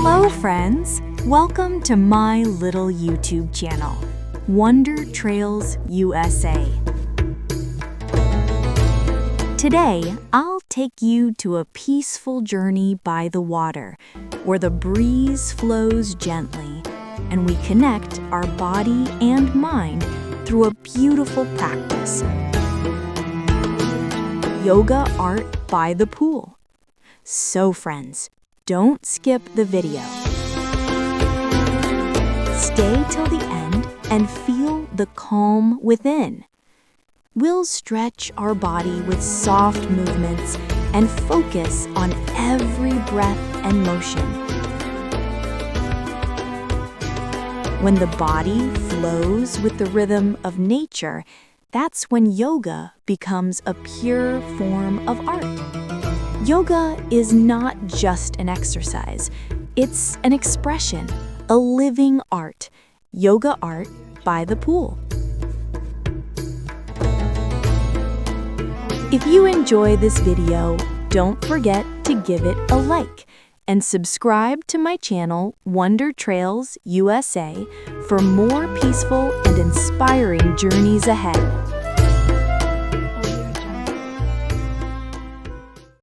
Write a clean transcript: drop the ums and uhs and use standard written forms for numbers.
Hello friends! Welcome to my little YouTube channel, Wonder Trails USA. Today, I'll take you to a peaceful journey by the water, where the breeze flows gently, and we connect our body and mind through a beautiful practice. Yoga art by the pool. So friends, don't skip the video. Stay till the end and feel the calm within. We'll stretch our body with soft movements and focus on every breath and motion. When the body flows with the rhythm of nature, that's when yoga becomes a pure form of art. Yoga is not just an exercise. It's an expression, a living art. Yoga art by the pool. If you enjoy this video, don't forget to give it a like and subscribe to my channel, Wonder Trails USA, for more peaceful and inspiring journeys ahead.